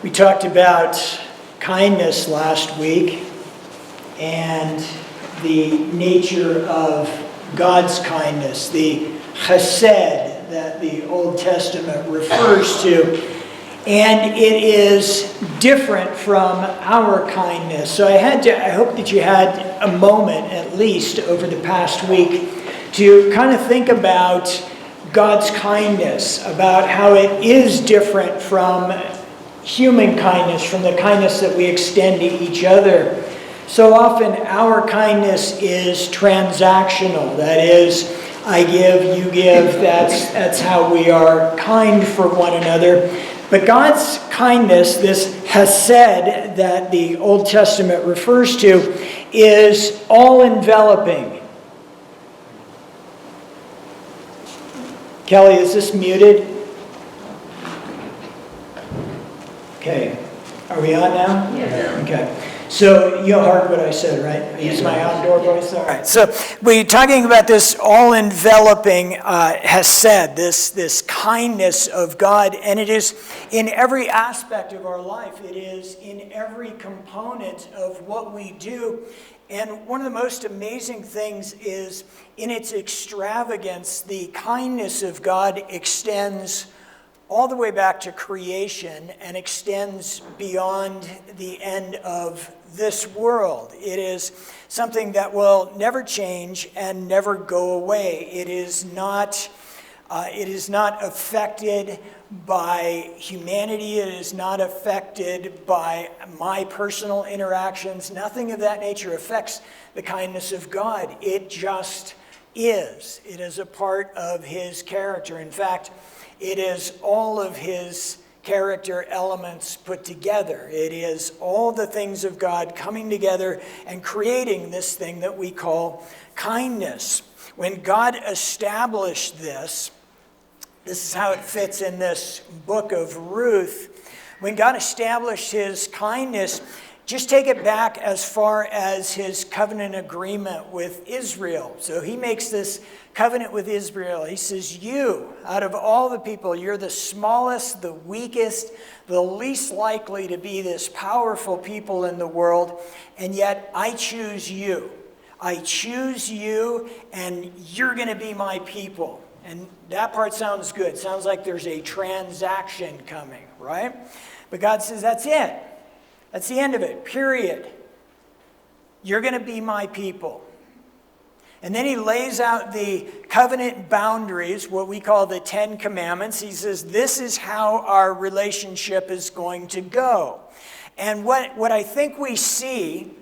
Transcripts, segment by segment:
We talked about kindness last week and the nature of God's kindness, the chesed that the Old Testament refers to. And it is different from our kindness. So I hope that you had a moment, at least over the past week, to kind of think about God's kindness, about how it is different from human kindness, from the kindness that we extend to each other. So often our kindness is transactional. That is, I give, you give. That's how we are kind for one another. But God's kindness, this chesed that the Old Testament refers to, is all-enveloping. Kelly, is this muted? Okay. Are we on now? Yeah. Okay. So you heard what I said, right? I use my outdoor voice. All right. So we're talking about this all-enveloping chesed, this kindness of God, and it is in every aspect of our life. It is in every component of what we do. And one of the most amazing things is, in its extravagance, the kindness of God extends all the way back to creation and extends beyond the end of this world. It is something that will never change and never go away. It is not affected by humanity. It is not affected by my personal interactions. Nothing of that nature affects the kindness of God. It just is. It is a part of His character. In fact, it is all of His character elements put together. It is all the things of God coming together and creating this thing that we call kindness. When God established this is how it fits in this book of Ruth. When God established His kindness, just take it back as far as His covenant agreement with Israel. So He makes this covenant with Israel. He says, you, out of all the people, you're the smallest, the weakest, the least likely to be this powerful people in the world, and yet I choose you. I choose you, and you're going to be my people. And that part sounds good. Sounds like there's a transaction coming, right? But God says, that's it. That's the end of it, period. You're going to be my people. And then He lays out the covenant boundaries, what we call the 10 Commandments. He says, this is how our relationship is going to go. And what I think we see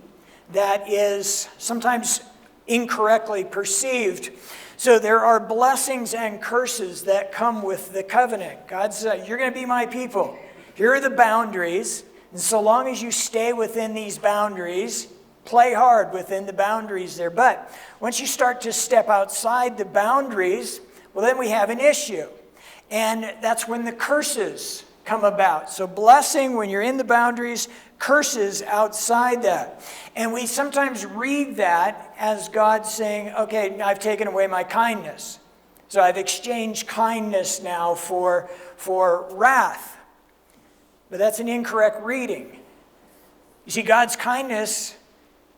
that is sometimes incorrectly perceived. So there are blessings and curses that come with the covenant. God said, you're going to be my people. Here are the boundaries. And so long as you stay within these boundaries, play hard within the boundaries there. But once you start to step outside the boundaries, well, then we have an issue. And that's when the curses come about. So blessing when you're in the boundaries, curses outside that. And we sometimes read that as God saying, okay, I've taken away my kindness. So I've exchanged kindness now for wrath. But that's an incorrect reading. You see, God's kindness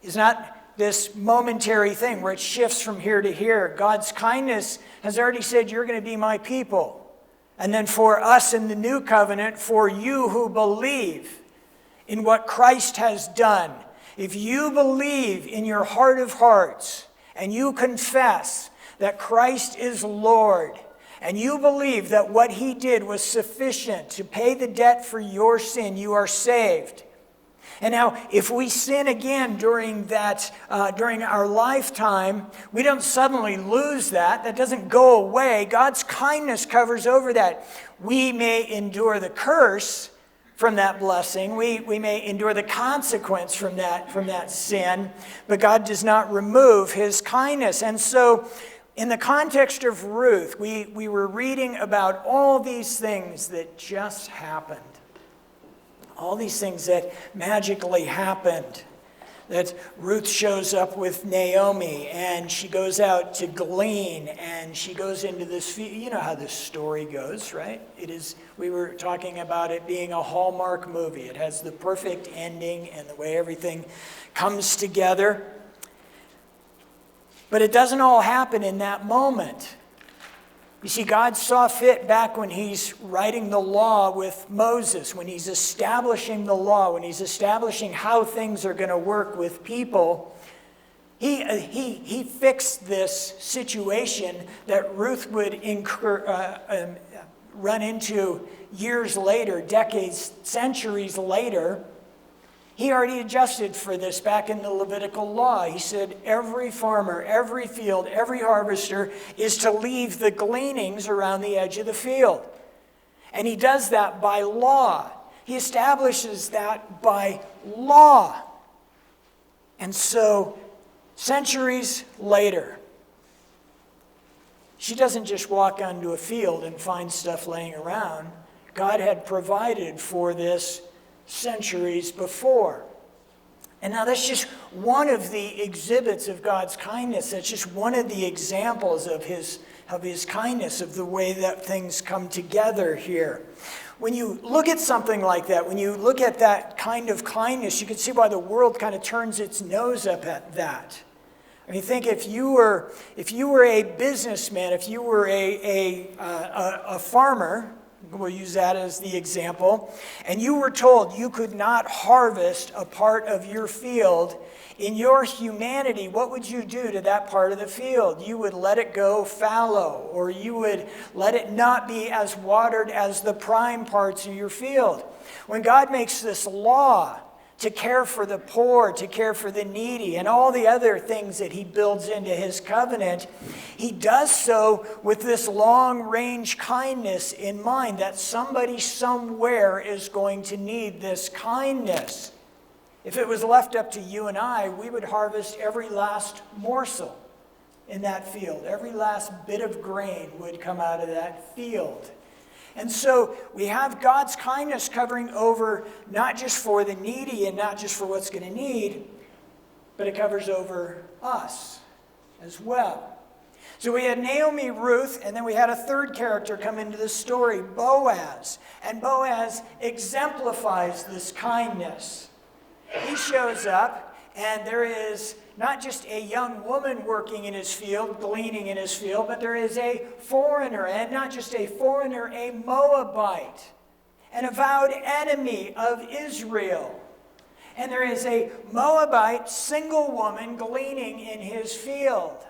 is not this momentary thing where it shifts from here to here. God's kindness has already said, you're going to be my people. And then for us in the new covenant, for you who believe in what Christ has done, if you believe in your heart of hearts and you confess that Christ is Lord, and you believe that what He did was sufficient to pay the debt for your sin, you are saved. And now, if we sin again during our lifetime, we don't suddenly lose that. That doesn't go away. God's kindness covers over that. We may endure the curse from that blessing. We may endure the consequence from that sin, but God does not remove His kindness. And so, in the context of Ruth, we were reading about all these things that just happened. All these things that magically happened. that Ruth shows up with Naomi, and she goes out to glean, and she goes into this field. You know how this story goes, right? We were talking about it being a Hallmark movie. It has the perfect ending and the way everything comes together. But it doesn't all happen in that moment. You see, God saw fit back when he's writing the law with Moses, when he's establishing the law, when he's establishing how things are going to work with people. He fixed this situation that Ruth would run into years later, decades, centuries later. He already adjusted for this back in the Levitical law. He said every farmer, every field, every harvester is to leave the gleanings around the edge of the field. And he does that by law. He establishes that by law. And so, centuries later, she doesn't just walk onto a field and find stuff laying around. God had provided for this centuries before. And now that's just one of the exhibits of God's kindness. That's just one of the examples of his kindness, of the way that things come together here. When you look at something like that, when you look at that kind of kindness, you can see why the world kind of turns its nose up at that. I mean, think if you were a businessman, if you were a farmer, we'll use that as the example, and you were told you could not harvest a part of your field, in your humanity, what would you do to that part of the field? You would let it go fallow, or you would let it not be as watered as the prime parts of your field. When God makes this law to care for the poor, to care for the needy, and all the other things that he builds into his covenant, he does so with this long-range kindness in mind, that somebody somewhere is going to need this kindness. If it was left up to you and I, we would harvest every last morsel in that field. Every last bit of grain would come out of that field. And so we have God's kindness covering over not just for the needy and not just for what's going to need, but it covers over us as well. So we had Naomi, Ruth, and then we had a third character come into the story, Boaz. And Boaz exemplifies this kindness. He shows up, and there is not just a young woman working in his field, gleaning in his field, but there is a foreigner, and not just a foreigner, a Moabite, an avowed enemy of Israel. And there is a Moabite single woman gleaning in his field.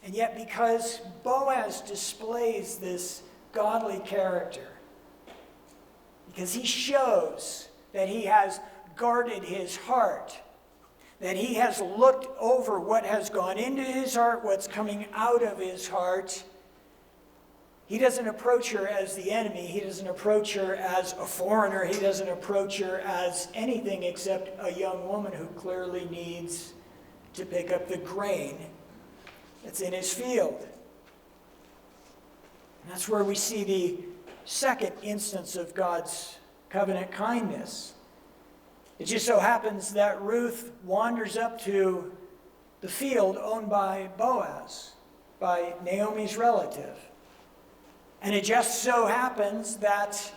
And yet, because Boaz displays this godly character, because he shows that he has guarded his heart, that he has looked over what has gone into his heart, what's coming out of his heart. He doesn't approach her as the enemy. He doesn't approach her as a foreigner. He doesn't approach her as anything except a young woman who clearly needs to pick up the grain that's in his field. And that's where we see the second instance of God's covenant kindness. It just so happens that Ruth wanders up to the field owned by Boaz, by Naomi's relative. And it just so happens that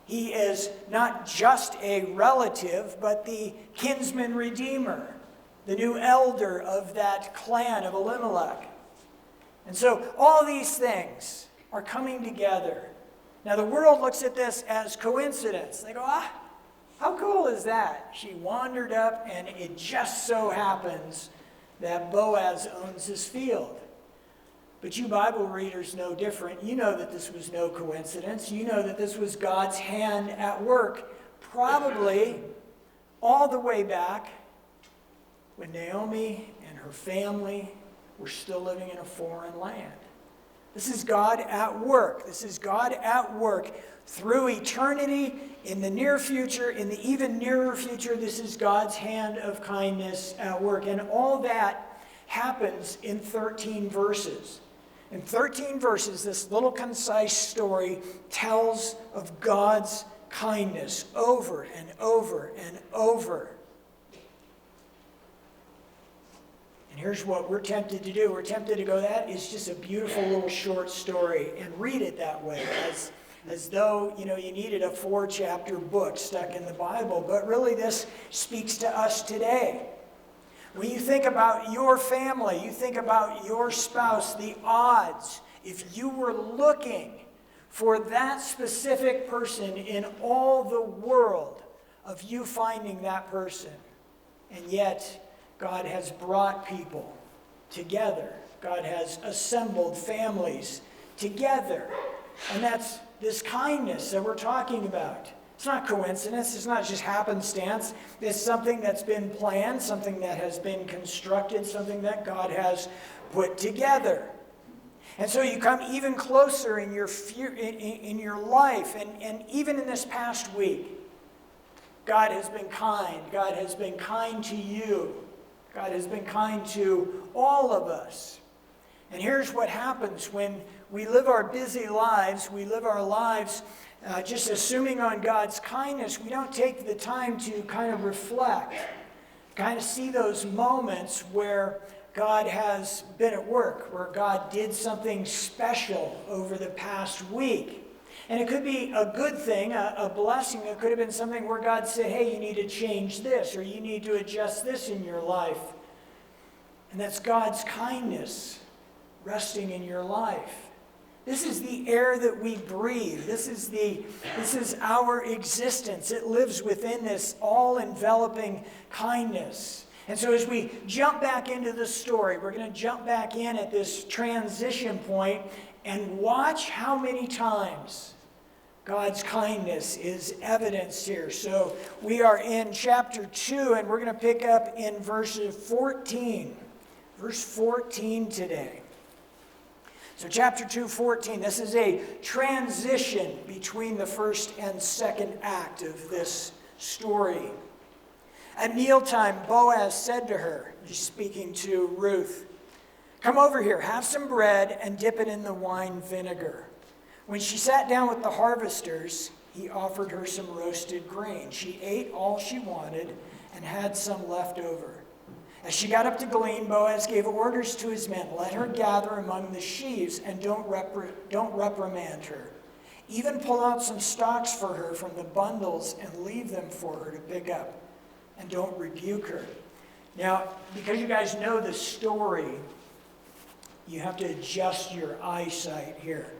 he is not just a relative, but the kinsman redeemer, the new elder of that clan of Elimelech. And so all these things are coming together. Now the world looks at this as coincidence. They go, how cool is that? She wandered up, and it just so happens that Boaz owns his field. But you Bible readers know different. You know that this was no coincidence. You know that this was God's hand at work, probably all the way back when Naomi and her family were still living in a foreign land. This is God at work. This is God at work through eternity, in the near future, in the even nearer future. This is God's hand of kindness at work. And all that happens in 13 verses. In 13 verses, this little concise story tells of God's kindness over and over and over. Here's what we're tempted to do. We're tempted to go, that is just a beautiful little short story, and read it that way, as though, you needed a 4-chapter book stuck in the Bible. But really, this speaks to us today. When you think about your family, you think about your spouse, the odds, if you were looking for that specific person in all the world, of you finding that person. And yet, God has brought people together. God has assembled families together. And that's this kindness that we're talking about. It's not coincidence. It's not just happenstance. It's something that's been planned, something that has been constructed, something that God has put together. And so you come even closer in your life. And even in this past week, God has been kind. God has been kind to you. God has been kind to all of us. And here's what happens when we live our busy lives. We live our lives just assuming on God's kindness. We don't take the time to kind of reflect, kind of see those moments where God has been at work, where God did something special over the past week. And it could be a good thing, a blessing. It could have been something where God said, hey, you need to change this, or you need to adjust this in your life. And that's God's kindness resting in your life. This is the air that we breathe. This is our existence. It lives within this all-enveloping kindness. And so as we jump back into the story, we're going to jump back in at this transition point and watch how many times God's kindness is evidenced here. So we are in chapter 2, and we're going to pick up in verse 14. Verse 14 today. So chapter 2, 14. This is a transition between the first and second act of this story. At mealtime, Boaz said to her, he's speaking to Ruth, "Come over here, have some bread and dip it in the wine vinegar." When she sat down with the harvesters, he offered her some roasted grain. She ate all she wanted and had some left over. As she got up to glean, Boaz gave orders to his men, "Let her gather among the sheaves and don't reprimand her. Even pull out some stalks for her from the bundles and leave them for her to pick up. And don't rebuke her." Now, because you guys know the story, you have to adjust your eyesight here.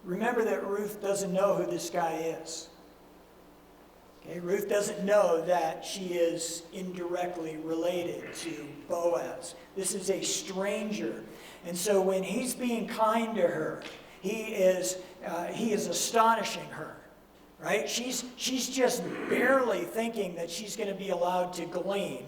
Remember that Ruth doesn't know who this guy is. Okay, Ruth doesn't know that she is indirectly related to Boaz. This is a stranger. And so when he's being kind to her, he is astonishing her. Right? She's just barely thinking that she's going to be allowed to glean.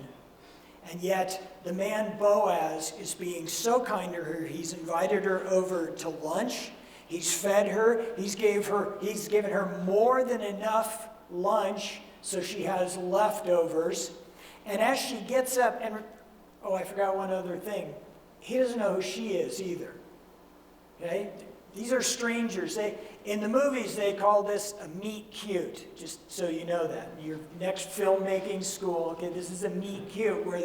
And yet the man Boaz is being so kind to her. He's invited her over to lunch. He's fed her. He's given her more than enough lunch so she has leftovers. And as she gets up, and I forgot one other thing. He doesn't know who she is either. Okay? These are strangers. In the movies, they call this a meet cute, just so you know that. Your next filmmaking school, okay, this is a meet cute where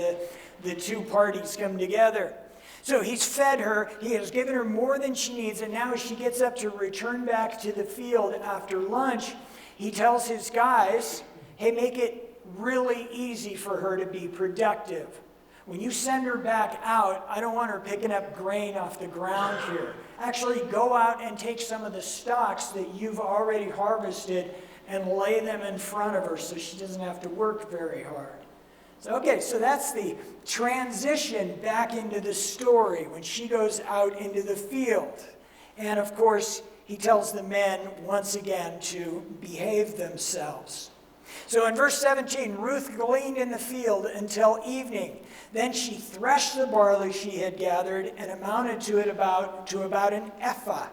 the two parties come together. So he's fed her, he has given her more than she needs, and now as she gets up to return back to the field after lunch, he tells his guys, hey, make it really easy for her to be productive. When you send her back out, I don't want her picking up grain off the ground here. Actually, go out and take some of the stalks that you've already harvested and lay them in front of her so she doesn't have to work very hard. So that's the transition back into the story when she goes out into the field. And of course, he tells the men once again to behave themselves. So in verse 17, Ruth gleaned in the field until evening. Then she threshed the barley she had gathered and amounted to about an ephah.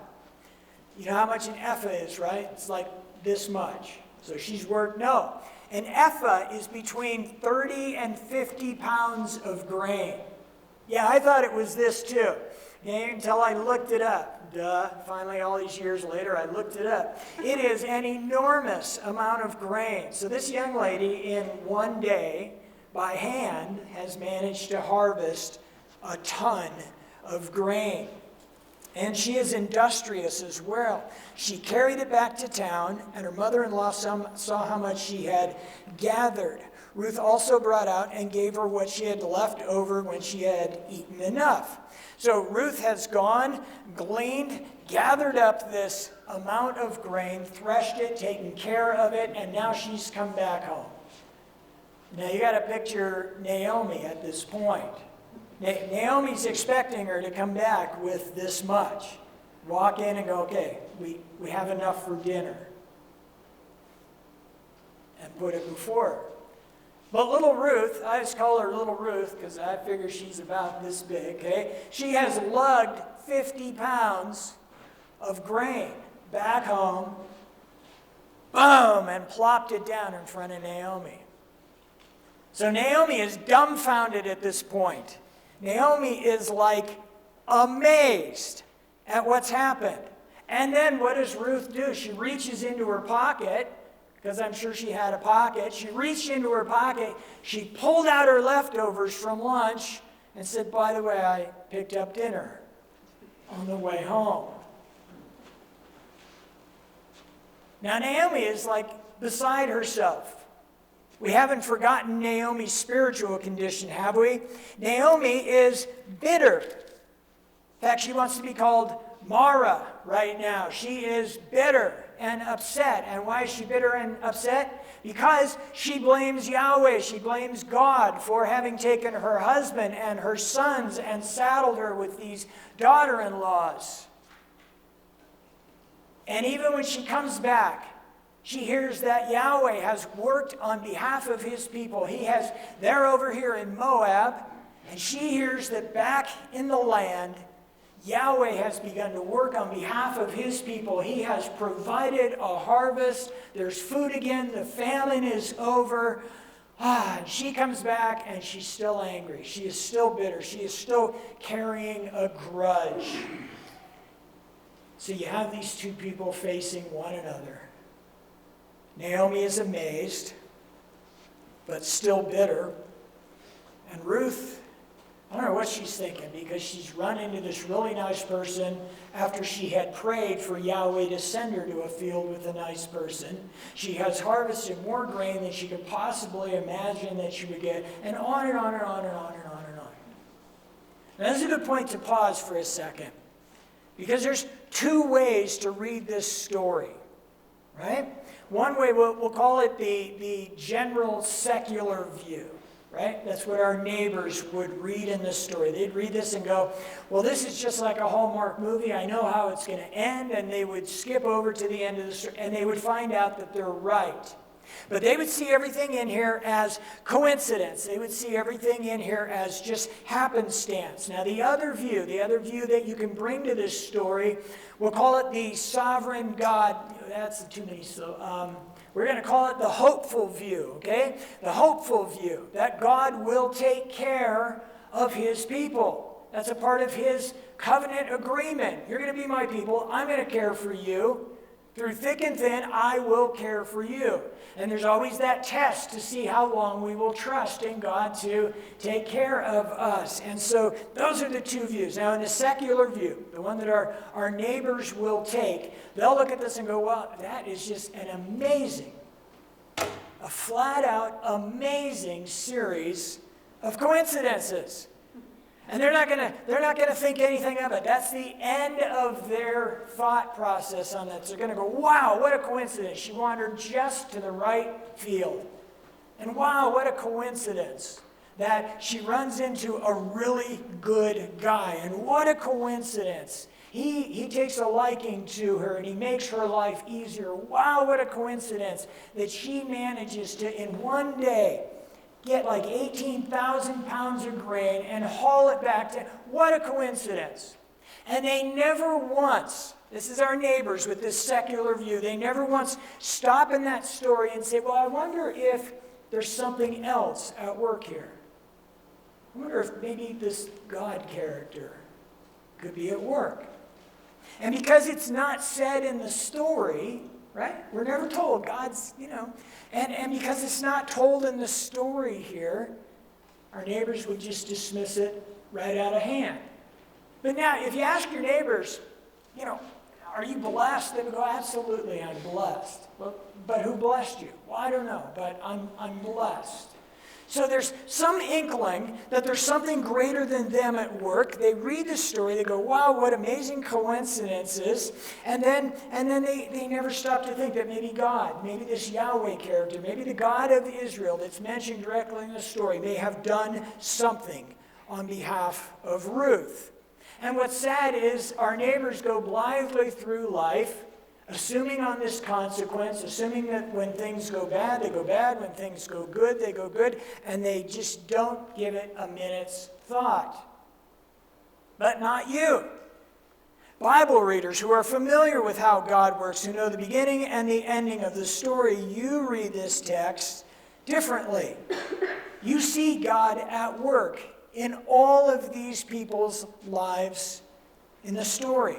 You know how much an ephah is, right? It's like this much. So she's worked, no. An ephah is between 30 and 50 pounds of grain. Yeah, I thought it was this too. Okay, until I looked it up. Finally, all these years later, I looked it up. It is an enormous amount of grain. So this young lady, in one day, by hand, has managed to harvest a ton of grain. And she is industrious as well. She carried it back to town, and her mother-in-law saw how much she had gathered. Ruth also brought out and gave her what she had left over when she had eaten enough. So Ruth has gone, gleaned, gathered up this amount of grain, threshed it, taken care of it, and now she's come back home. Now you got to picture Naomi at this point. Naomi's expecting her to come back with this much. Walk in and go, okay, we have enough for dinner. And put it before her. But little Ruth, I just call her little Ruth because I figure she's about this big, okay? She has lugged 50 pounds of grain back home, boom, and plopped it down in front of Naomi. So Naomi is dumbfounded at this point. Naomi is like amazed at what's happened. And then what does Ruth do? She reaches into her pocket, because I'm sure she had a pocket. She reached into her pocket, she pulled out her leftovers from lunch and said, by the way, I picked up dinner on the way home. Now Naomi is like beside herself. We haven't forgotten Naomi's spiritual condition, have we? Naomi is bitter. In fact, she wants to be called Mara right now. She is bitter and upset. And why is she bitter and upset? Because she blames Yahweh. She blames God for having taken her husband and her sons and saddled her with these daughter-in-laws. And even when she comes back, she hears that Yahweh has worked on behalf of his people. They're over here in Moab, and she hears that back in the land, Yahweh has begun to work on behalf of his people. He has provided a harvest. There's food again. The famine is over. And she comes back, and she's still angry. She is still bitter. She is still carrying a grudge. So you have these two people facing one another. Naomi is amazed, but still bitter. And Ruth, I don't know what she's thinking, because she's run into this really nice person after she had prayed for Yahweh to send her to a field with a nice person. She has harvested more grain than she could possibly imagine that she would get, and on and on and on and on and on and on. Now, this is a good point to pause for a second, because there's two ways to read this story, right? One way, we'll call it the general secular view, right? That's what our neighbors would read in this story. They'd read this and go, well, this is just like a Hallmark movie. I know how it's going to end. And they would skip over to the end of the story, and they would find out that they're right. But they would see everything in here as coincidence. They would see everything in here as just happenstance. Now, the other view that you can bring to this story, we'll call it the sovereign God. That's too many. So we're going to call it the hopeful view, okay? The hopeful view, that God will take care of his people. That's a part of his covenant agreement. You're going to be my people. I'm going to care for you. Through thick and thin, I will care for you. And there's always that test to see how long we will trust in God to take care of us. And so those are the two views. Now, in the secular view, the one that our neighbors will take, they'll look at this and go, well, that is just an amazing, a flat-out amazing series of coincidences. And they're not gonna think anything of it. That's the end of their thought process on that. They're gonna go, wow, what a coincidence. She wandered just to the right field. And wow, what a coincidence that she runs into a really good guy. And what a coincidence. He takes a liking to her and he makes her life easier. Wow, what a coincidence that she manages to, in one day, get like 18,000 pounds of grain and haul it back to, what a coincidence. And they never once, this is our neighbors with this secular view, they never once stop in that story and say, well, I wonder if there's something else at work here. I wonder if maybe this God character could be at work. And because it's not said in the story, right? We're never told God's, and because it's not told in the story here, our neighbors would just dismiss it right out of hand. But now, if you ask your neighbors, are you blessed? They would go, absolutely, I'm blessed. But who blessed you? Well, I don't know, but I'm blessed. So there's some inkling that there's something greater than them at work. They read the story, they go, wow, what amazing coincidences. And then they never stop to think that maybe God, maybe this Yahweh character, maybe the God of Israel that's mentioned directly in the story may have done something on behalf of Ruth. And what's sad is our neighbors go blithely through life, assuming on this consequence, assuming that when things go bad, they go bad, when things go good, they go good, and they just don't give it a minute's thought. But not you. Bible readers who are familiar with how God works, who know the beginning and the ending of the story, you read this text differently. You see God at work in all of these people's lives in the story.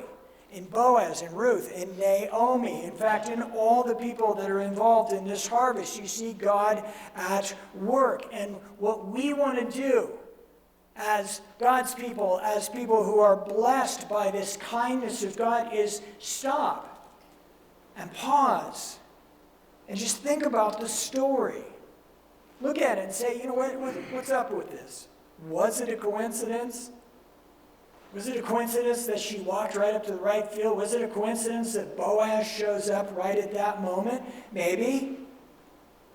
In Boaz, in Ruth, in Naomi. In fact, in all the people that are involved in this harvest, you see God at work. And what we want to do as God's people, as people who are blessed by this kindness of God, is stop and pause and just think about the story. Look at it and say, what's up with this? Was it a coincidence? Was it a coincidence that she walked right up to the right field? Was it a coincidence that Boaz shows up right at that moment? Maybe,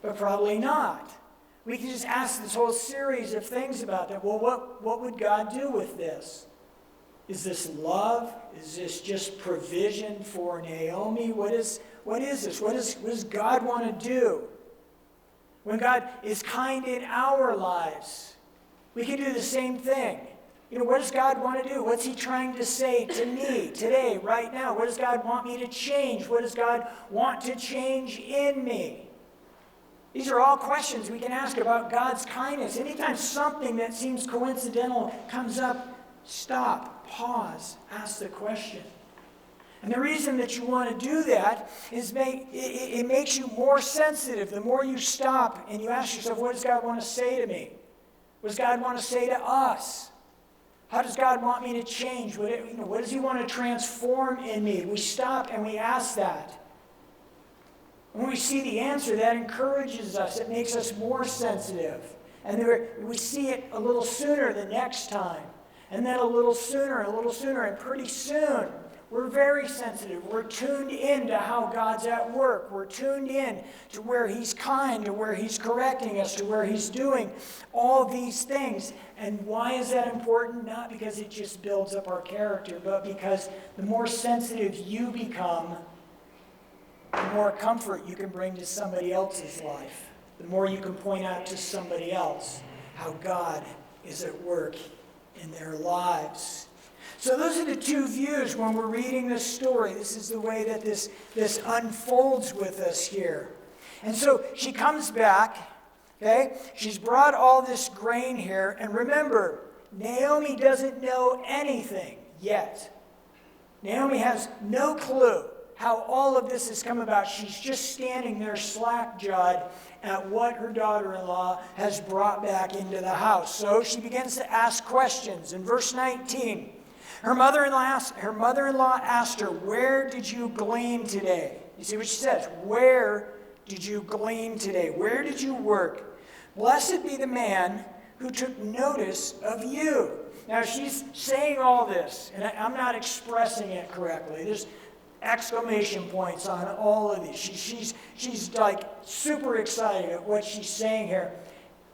but probably not. We can just ask this whole series of things about that. Well, what would God do with this? Is this love? Is this just provision for Naomi? What is this? What does God want to do? When God is kind in our lives, we can do the same thing. What does God want to do? What's he trying to say to me today, right now? What does God want me to change? What does God want to change in me? These are all questions we can ask about God's kindness. Anytime something that seems coincidental comes up, stop, pause, ask the question. And the reason that you want to do that is it makes you more sensitive. The more you stop and you ask yourself, what does God want to say to me? What does God want to say to us? How does God want me to change? What does he want to transform in me? We stop and we ask that. When we see the answer, that encourages us. It makes us more sensitive. And we see it a little sooner the next time. And then a little sooner, and pretty soon, we're very sensitive. We're tuned in to how God's at work. We're tuned in to where he's kind, to where he's correcting us, to where he's doing all these things. And why is that important? Not because it just builds up our character, but because the more sensitive you become, the more comfort you can bring to somebody else's life. The more you can point out to somebody else how God is at work in their lives. So those are the two views when we're reading this story. This is the way that this unfolds with us here. And so she comes back, okay? She's brought all this grain here. And remember, Naomi doesn't know anything yet. Naomi has no clue how all of this has come about. She's just standing there slack-jawed at what her daughter-in-law has brought back into the house. So she begins to ask questions. In verse 19, her mother-in-law asked her, where did you glean today? You see what she says? Where did you glean today? Where did you work? Blessed be the man who took notice of you. Now she's saying all this, and I'm not expressing it correctly. There's exclamation points on all of these. She's like super excited at what she's saying here.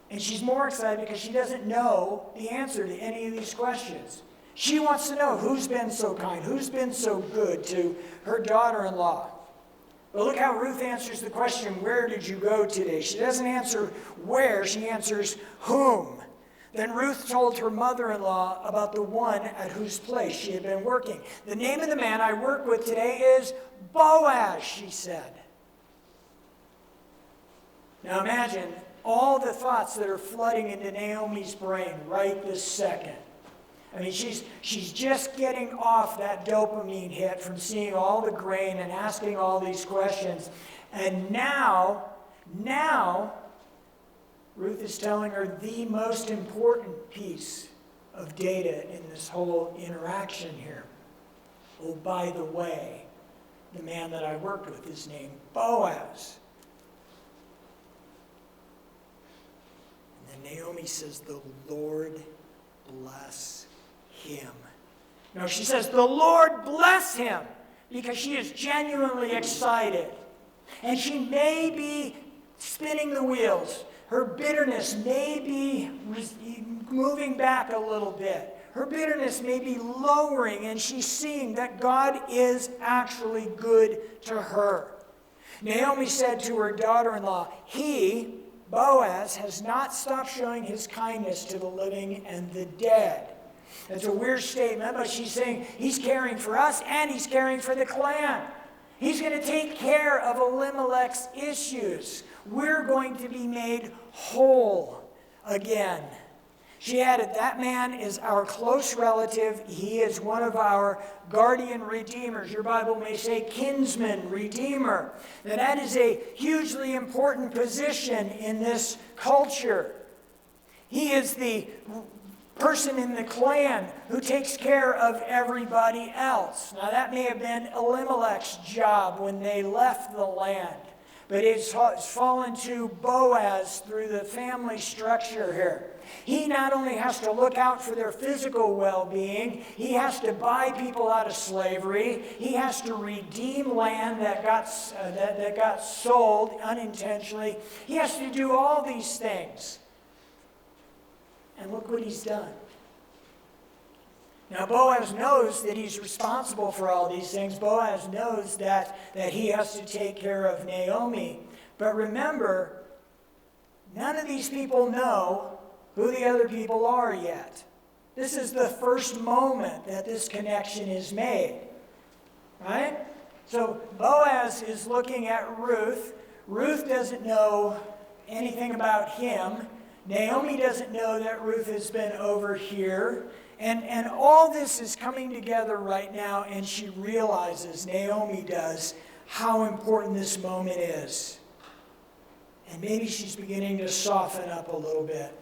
And she's more excited because she doesn't know the answer to any of these questions. She wants to know who's been so kind, who's been so good to her daughter-in-law. But look how Ruth answers the question, where did you go today? She doesn't answer where, she answers whom. Then Ruth told her mother-in-law about the one at whose place she had been working. The name of the man I work with today is Boaz, she said. Now imagine all the thoughts that are flooding into Naomi's brain right this second. I mean, she's just getting off that dopamine hit from seeing all the grain and asking all these questions. And now, Ruth is telling her the most important piece of data in this whole interaction here. Oh, by the way, the man that I worked with is named Boaz. And then Naomi says, the Lord bless him. No, she says, the Lord bless him, because she is genuinely excited. And she may be spinning the wheels. Her bitterness may be moving back a little bit. Her bitterness may be lowering, and she's seeing that God is actually good to her. Naomi said to her daughter-in-law, he, Boaz, has not stopped showing his kindness to the living and the dead. That's a weird statement, but she's saying he's caring for us and he's caring for the clan. He's going to take care of Elimelech's issues. We're going to be made whole again. She added, that man is our close relative. He is one of our guardian redeemers. Your Bible may say kinsman redeemer. Now, that is a hugely important position in this culture. He is the person in the clan who takes care of everybody else. Now, that may have been Elimelech's job when they left the land, but it's fallen to Boaz through the family structure here. He not only has to look out for their physical well-being, he has to buy people out of slavery, he has to redeem land that got sold unintentionally. He has to do all these things. And look what he's done. Now, Boaz knows that he's responsible for all these things. Boaz knows that he has to take care of Naomi. But remember, none of these people know who the other people are yet. This is the first moment that this connection is made. Right? So Boaz is looking at Ruth. Ruth doesn't know anything about him. Naomi doesn't know that Ruth has been over here. And all this is coming together right now, and she realizes, Naomi does, how important this moment is. And maybe she's beginning to soften up a little bit.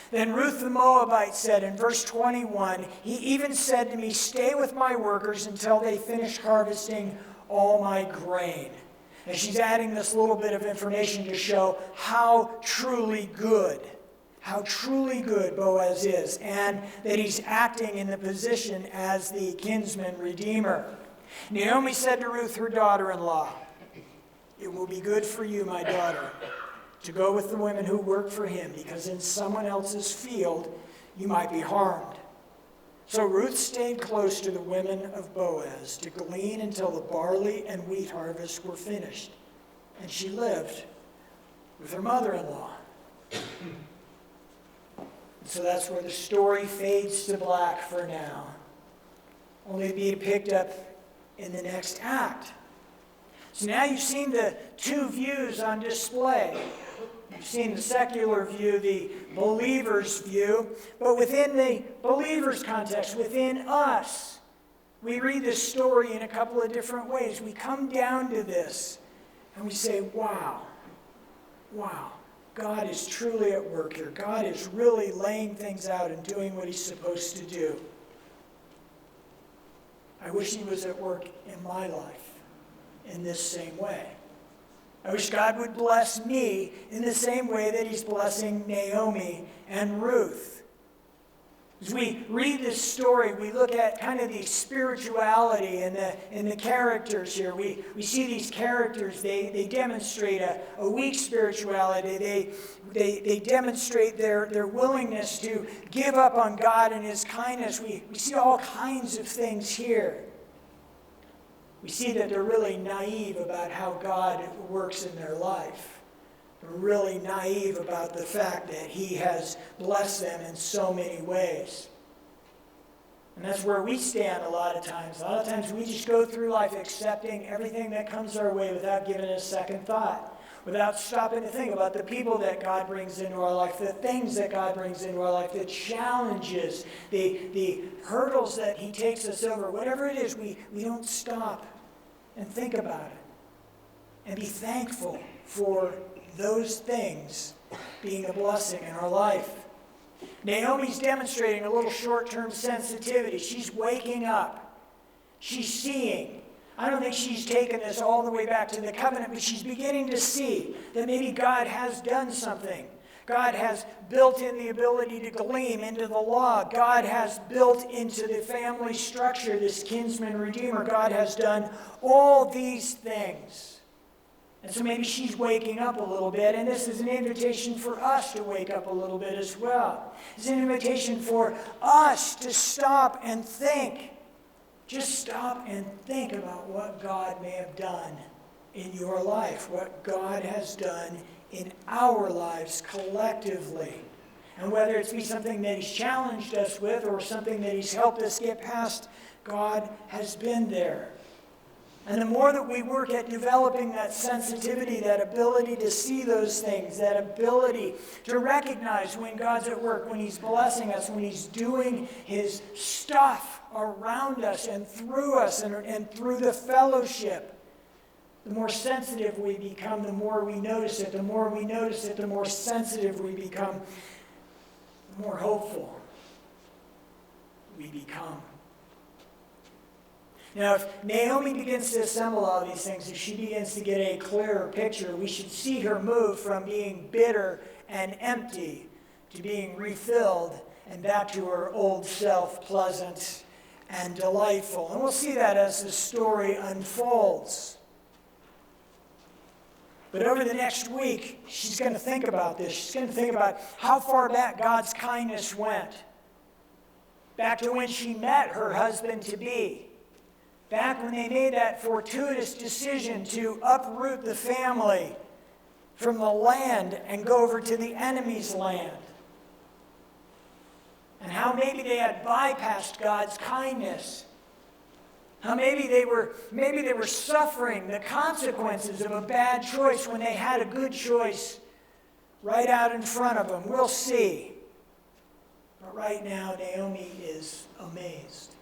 Then Ruth the Moabite said in verse 21, he even said to me, stay with my workers until they finish harvesting all my grain. And she's adding this little bit of information to show how truly good Boaz is, and that he's acting in the position as the kinsman redeemer. Naomi said to Ruth, her daughter-in-law, it will be good for you, my daughter, to go with the women who work for him, because in someone else's field you might be harmed. So Ruth stayed close to the women of Boaz to glean until the barley and wheat harvests were finished. And she lived with her mother-in-law. So that's where the story fades to black for now, only to be picked up in the next act. So now you've seen the two views on display. You've seen the secular view, the believer's view, but within the believer's context, within us, we read this story in a couple of different ways. We come down to this and we say, wow, God is truly at work here. God is really laying things out and doing what he's supposed to do. I wish he was at work in my life in this same way. I wish God would bless me in the same way that he's blessing Naomi and Ruth. As we read this story, we look at kind of the spirituality and the characters here. We see these characters, they demonstrate a weak spirituality. They demonstrate their willingness to give up on God and his kindness. We see all kinds of things here. We see that they're really naive about how God works in their life. They're really naive about the fact that he has blessed them in so many ways. And that's where we stand a lot of times. A lot of times we just go through life accepting everything that comes our way without giving it a second thought, without stopping to think about the people that God brings into our life, the things that God brings into our life, the challenges, the hurdles that he takes us over. Whatever it is, we don't stop and think about it and be thankful for those things being a blessing in our life. Naomi's demonstrating a little short-term sensitivity. She's waking up. She's seeing. I don't think she's taken this all the way back to the covenant, but she's beginning to see that maybe God has done something. God has built in the ability to glean into the law. God has built into the family structure this kinsman redeemer. God has done all these things. And so maybe she's waking up a little bit, and this is an invitation for us to wake up a little bit as well. It's an invitation for us to stop and think. Just stop and think about what God may have done in your life, what God has done in our lives collectively. And whether it's be something that He's challenged us with or something that He's helped us get past, God has been there. And the more that we work at developing that sensitivity, that ability to see those things, that ability to recognize when God's at work, when He's blessing us, when He's doing His stuff around us and through us and through the fellowship, the more sensitive we become, the more we notice it. The more we notice it, the more sensitive we become, the more hopeful we become. Now, if Naomi begins to assemble all these things, if she begins to get a clearer picture, we should see her move from being bitter and empty to being refilled and back to her old self, pleasant and delightful. And we'll see that as the story unfolds. But over the next week, she's going to think about this. She's going to think about how far back God's kindness went. Back to when she met her husband-to-be. Back when they made that fortuitous decision to uproot the family from the land and go over to the enemy's land. And how maybe they had bypassed God's kindness. How maybe they were suffering the consequences of a bad choice when they had a good choice right out in front of them. We'll see. But right now, Naomi is amazed.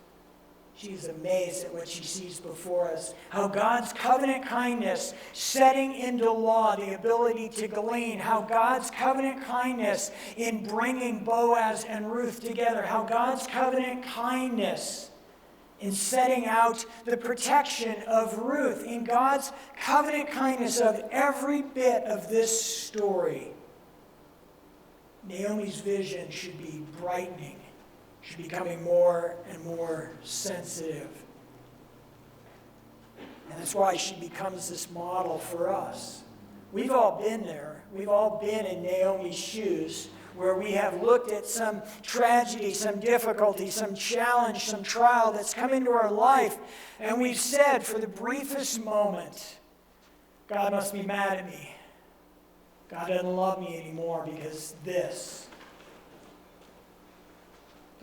She's amazed at what she sees before us. How God's covenant kindness setting into law the ability to glean. How God's covenant kindness in bringing Boaz and Ruth together. How God's covenant kindness in setting out the protection of Ruth. In God's covenant kindness of every bit of this story. Naomi's vision should be brightening. She's becoming more and more sensitive. And that's why she becomes this model for us. We've all been there. We've all been in Naomi's shoes, where we have looked at some tragedy, some difficulty, some challenge, some trial that's come into our life, and we've said for the briefest moment, God must be mad at me. God doesn't love me anymore because this.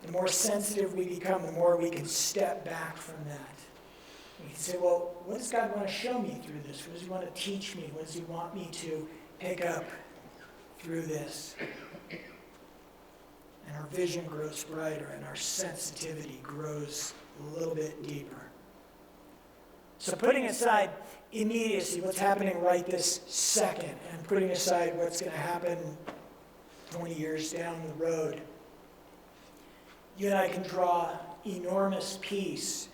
The more sensitive we become, the more we can step back from that. We can say, well, what does God want to show me through this? What does He want to teach me? What does He want me to pick up through this? And our vision grows brighter and our sensitivity grows a little bit deeper. So putting aside immediacy, what's happening right this second, and putting aside what's going to happen 20 years down the road, you and I can draw enormous peace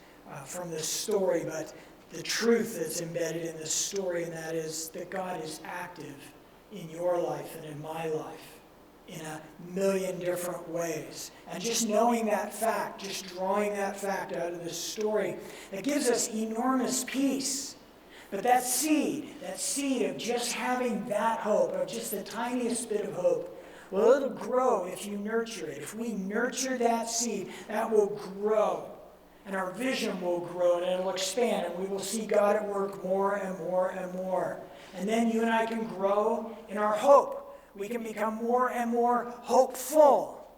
from this story, but the truth that's embedded in this story, and that is that God is active in your life and in my life in a million different ways. And just knowing that fact, just drawing that fact out of this story, that gives us enormous peace. But that seed of just having that hope, of just the tiniest bit of hope, well, it'll grow if you nurture it. If we nurture that seed, that will grow. And our vision will grow and it'll expand. And we will see God at work more and more and more. And then you and I can grow in our hope. We can become more and more hopeful.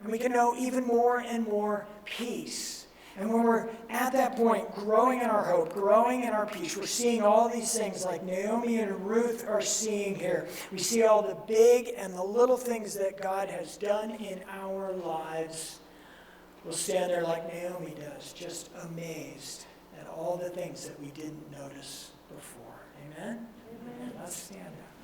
And we can know even more and more peace. And when we're at that point, growing in our hope, growing in our peace, we're seeing all these things like Naomi and Ruth are seeing here. We see all the big and the little things that God has done in our lives. We'll stand there like Naomi does, just amazed at all the things that we didn't notice before. Amen? Amen. Let's stand up.